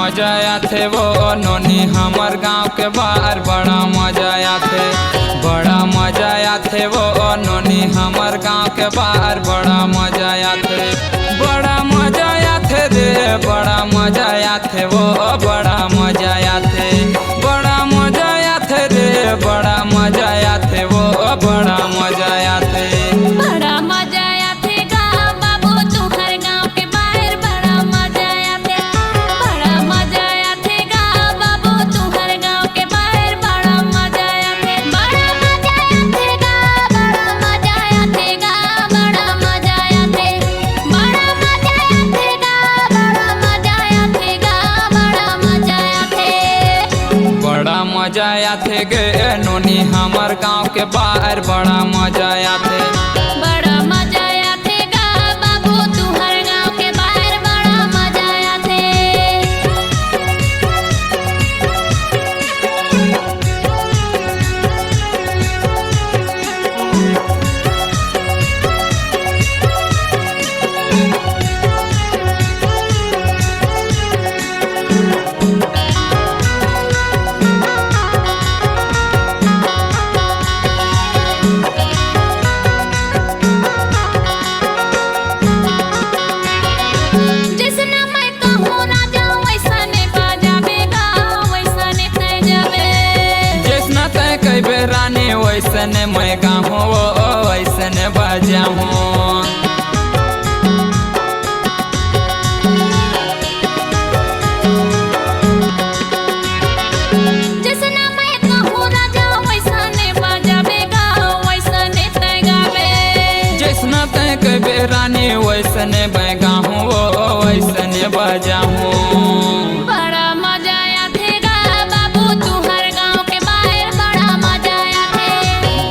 मजा आथे वो नोनी हमर गांव के बाहर बड़ा मजा आथे। बड़ा मजा आथे वो नोनी हमर गांव के बाहर बड़ा मजा आथे। बड़ा मजा आथे रे बड़ा मजा आथे वो बड़ा मजा आथे। बड़ा मजा आथे रे बड़ा मजा आथे वो बड़ा मजा आथे। बड़ा मजा आथे गा बाबू तुहर गांव के बाहर बड़ा मजा आथे। बड़ा मजा आथे गा बाबू तुहर गांव के बाहर बड़ा मजा आथे। बड़ा मजा आथे गा बड़ा मजा आथे गा बड़ा मजा आथे। बड़ा मजा आथे गा बड़ा मजा आथे गा बड़ा मजा आथे। बड़ा मजा आथे गे नोनी हमर गांव के बाहर बड़ा मजा आथे। बड़ा मजा आथे गा बाबू तुहर गांव के बाहर बड़ा मजा आथे। जिसने मैं कहूँ ना जाऊँ वैसने बजाबे गा वैसने तय जाबे। जैसना तय कई बेरानी वैसने मैं गाहूँ वैसने बजाऊँ। जिसने मैं कहूँ ना जाऊँ वैसने बजाबे गा वैसने तय गाबे। जैसना तय कई बेरानी वैसने मैं गाहूँ वैसने बजाऊँ। बड़ा मजा आथे गा बाबू तुहर गांव के बाहर बड़ा मजा आथे।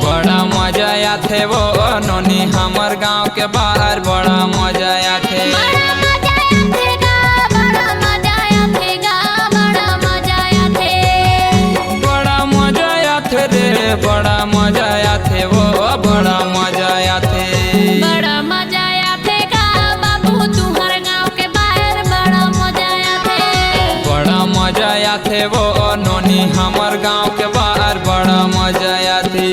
बड़ा मजा आथे वो नोनी हमर गांव के बाहर बड़ा मजा आथे। बड़ा मजा आथे गा बड़ा मजा आथे गा बड़ा मजा आथे। बड़ा मजा आथे रे बड़ा मजा आथे वो बड़ा मजा आथे। बड़ा मजा आथे गा बाबू तुहर गांव के बाहर बड़ा मजा आथे। बड़ा मजा आथे वो नोनी हमर गांव के बाहर बड़ा मजा आथे।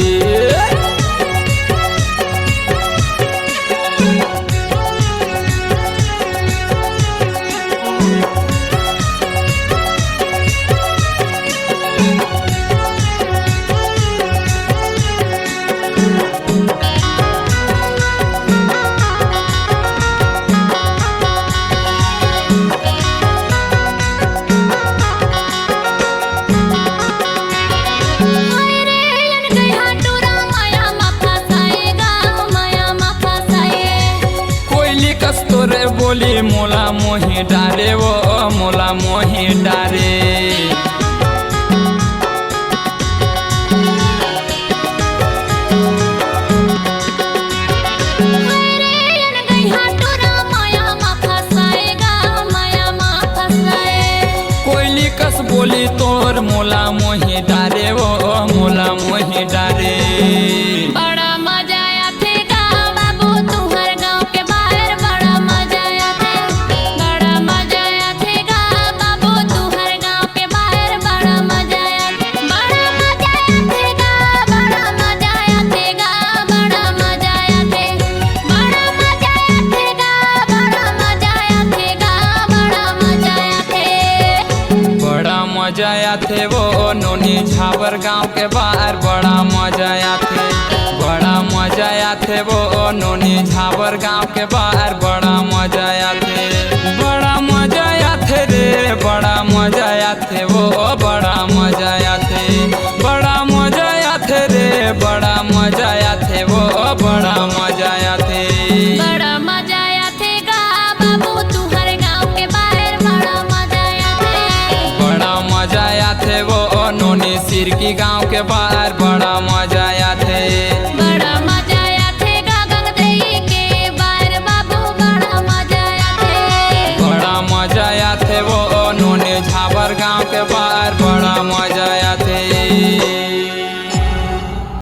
हाय रे लन गई हाटूरा माया मा फसाए गा माया मा फसाए। कोयली कस्तूरे बोली मोला मोही डारे वो मोला मोही डारे। हाय रे लन गई हाटूरा माया मा फसाए गा माया मा फसाए। कोयली कस बोली तोर मोला मोही डारे वो मोला मोही डारे। बड़ा मजा आथे गा बाबू तुहर गांव के बाहर बड़ा मजा आथे। बड़ा मजा आथे गा बाबू तुहर गांव के बाहर बड़ा मजा आथे। बड़ा मजा आथे गा बड़ा मजा आथे गा बड़ा मजा आथे। बड़ा मजा आथे गा बड़ा मजा आथे गा बड़ा मजा आथे। बड़ा मजा आथे वो नोनी झावर गांव के बाहर बड़ा मजा आथे। बड़ा मजा आथे वो नोनी झावर गांव के बाहर बड़ा मजा आथे। बड़ा मजा आथे रे बड़ा मजा आथे वो बड़ा मजा आथे। बड़ा मजा आथे रे बड़ा मजा आथे वो बड़ा मजा आथे। बड़ा मजा आथे गा बाबू तुहर गांव के बाहर बड़ा मजा आथे। बड़ा मजा आथे वो नोनी सिरकी गांव के बाहर बड़ा मजा आथे। बड़ा मजा आथे गा गंगदई के बाहर बाबू बड़ा मजा आथे। बड़ा मजा आथे वो नोनी झावर गांव के बाहर